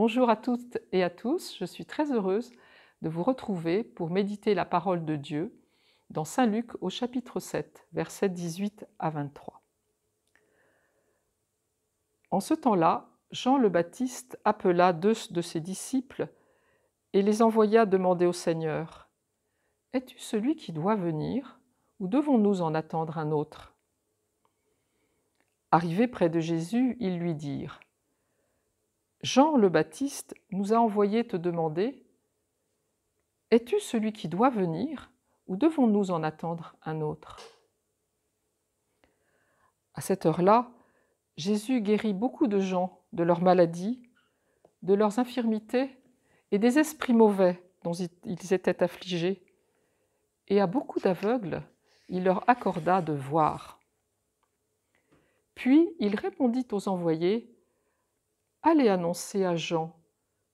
Bonjour à toutes et à tous, je suis très heureuse de vous retrouver pour méditer la parole de Dieu dans Saint Luc au chapitre 7, versets 18 à 23. En ce temps-là, Jean le Baptiste appela 2 de ses disciples et les envoya demander au Seigneur : « Es-tu celui qui doit venir, ou devons-nous en attendre un autre ?» Arrivés près de Jésus, ils lui dirent : « Jean le Baptiste nous a envoyé te demander : Es-tu celui qui doit venir, ou devons-nous en attendre un autre ?» À cette heure-là, Jésus guérit beaucoup de gens de leurs maladies, de leurs infirmités et des esprits mauvais dont ils étaient affligés. Et à beaucoup d'aveugles, il leur accorda de voir. Puis il répondit aux envoyés : « Allez annoncer à Jean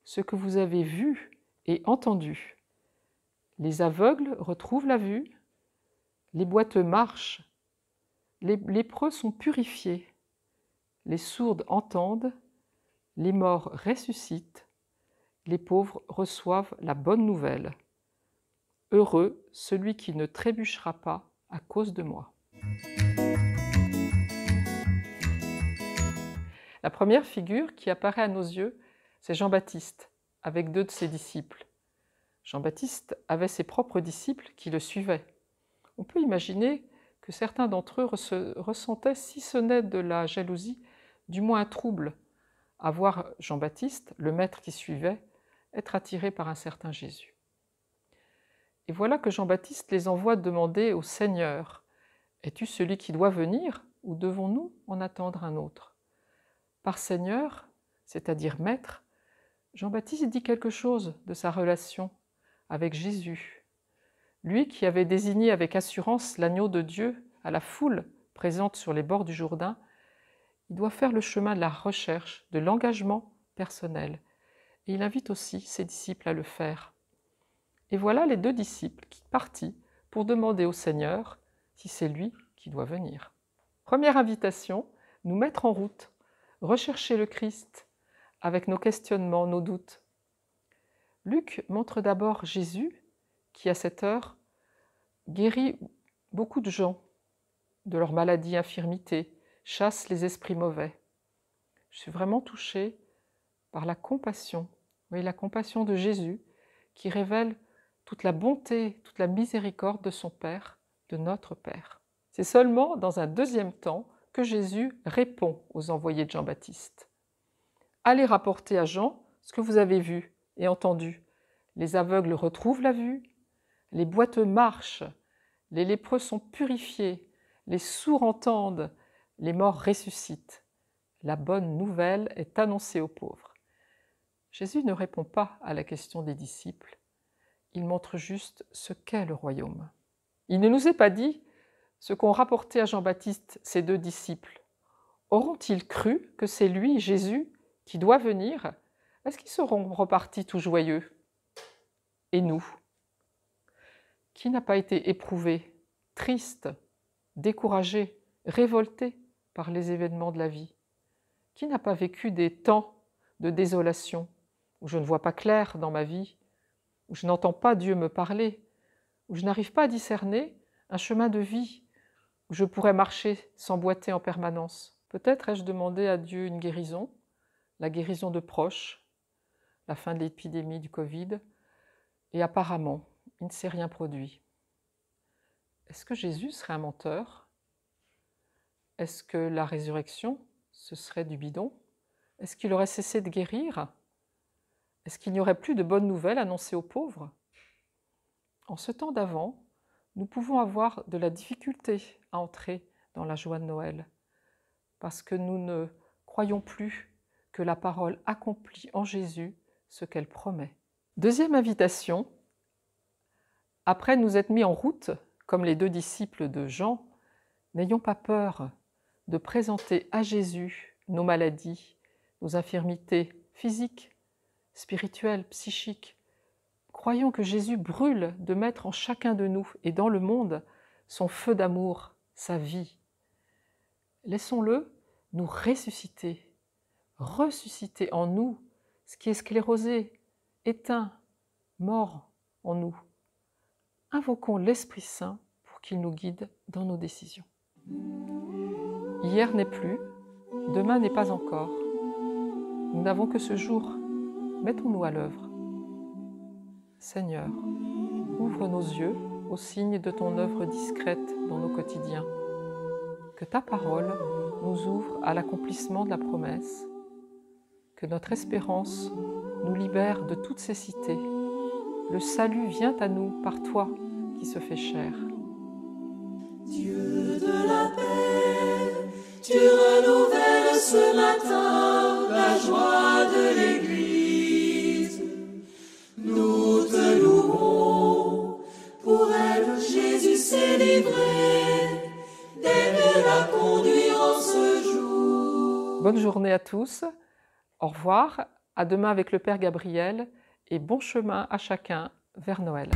ce que vous avez vu et entendu. Les aveugles retrouvent la vue, les boiteux marchent, les lépreux sont purifiés, les sourdes entendent, les morts ressuscitent, les pauvres reçoivent la bonne nouvelle. Heureux celui qui ne trébuchera pas à cause de moi. » La première figure qui apparaît à nos yeux, c'est Jean-Baptiste, avec 2 de ses disciples. Jean-Baptiste avait ses propres disciples qui le suivaient. On peut imaginer que certains d'entre eux ressentaient, si ce n'est de la jalousie, du moins un trouble à voir Jean-Baptiste, le maître qui suivait, être attiré par un certain Jésus. Et voilà que Jean-Baptiste les envoie demander au Seigneur : « Es-tu celui qui doit venir, ou devons-nous en attendre un autre ?» Par Seigneur, c'est-à-dire Maître, Jean-Baptiste dit quelque chose de sa relation avec Jésus. Lui qui avait désigné avec assurance l'agneau de Dieu à la foule présente sur les bords du Jourdain, il doit faire le chemin de la recherche, de l'engagement personnel. Et il invite aussi ses disciples à le faire. Et voilà les 2 disciples qui partis pour demander au Seigneur si c'est lui qui doit venir. Première invitation, nous mettre en route, rechercher le Christ avec nos questionnements, nos doutes. Luc montre d'abord Jésus qui, à cette heure, guérit beaucoup de gens de leurs maladies, infirmités, chasse les esprits mauvais. Je suis vraiment touchée par la compassion, oui, la compassion de Jésus qui révèle toute la bonté, toute la miséricorde de son Père, de notre Père. C'est seulement dans un deuxième temps que Jésus répond aux envoyés de Jean-Baptiste. « Allez rapporter à Jean ce que vous avez vu et entendu. Les aveugles retrouvent la vue, les boiteux marchent, les lépreux sont purifiés, les sourds entendent, les morts ressuscitent. La bonne nouvelle est annoncée aux pauvres. » Jésus ne répond pas à la question des disciples. Il montre juste ce qu'est le royaume. Il ne nous est pas dit ce qu'ont rapporté à Jean-Baptiste ses 2 disciples. Auront-ils cru que c'est lui, Jésus, qui doit venir ? Est-ce qu'ils seront repartis tout joyeux ? Et nous ? Qui n'a pas été éprouvé, triste, découragé, révolté par les événements de la vie ? Qui n'a pas vécu des temps de désolation, où je ne vois pas clair dans ma vie, où je n'entends pas Dieu me parler, où je n'arrive pas à discerner un chemin de vie, où je pourrais marcher sans boiter en permanence? Peut-être ai-je demandé à Dieu une guérison, la guérison de proches, la fin de l'épidémie du Covid, et apparemment, il ne s'est rien produit. Est-ce que Jésus serait un menteur? Est-ce que la résurrection, ce serait du bidon? Est-ce qu'il aurait cessé de guérir? Est-ce qu'il n'y aurait plus de bonnes nouvelles annoncées aux pauvres? En ce temps d'avant, nous pouvons avoir de la difficulté à entrer dans la joie de Noël, parce que nous ne croyons plus que la parole accomplit en Jésus ce qu'elle promet. Deuxième invitation, après nous être mis en route, comme les 2 disciples de Jean, n'ayons pas peur de présenter à Jésus nos maladies, nos infirmités physiques, spirituelles, psychiques. Croyons que Jésus brûle de mettre en chacun de nous et dans le monde son feu d'amour, sa vie. Laissons-le nous ressusciter en nous ce qui est sclérosé, éteint, mort en nous. Invoquons l'Esprit Saint pour qu'il nous guide dans nos décisions. Hier n'est plus, demain n'est pas encore. Nous n'avons que ce jour. Mettons-nous à l'œuvre. Seigneur, ouvre nos yeux au signe de ton œuvre discrète dans nos quotidiens. Que ta parole nous ouvre à l'accomplissement de la promesse. Que notre espérance nous libère de toute cécité. Le salut vient à nous par toi qui se fait chair. Dieu de la paix, tu renouvelles ce matin la joie de l'Église. Nous te louons, pour elle Jésus s'est livré, d'elle la conduire en ce jour. Bonne journée à tous, au revoir, à demain avec le Père Gabriel et bon chemin à chacun vers Noël.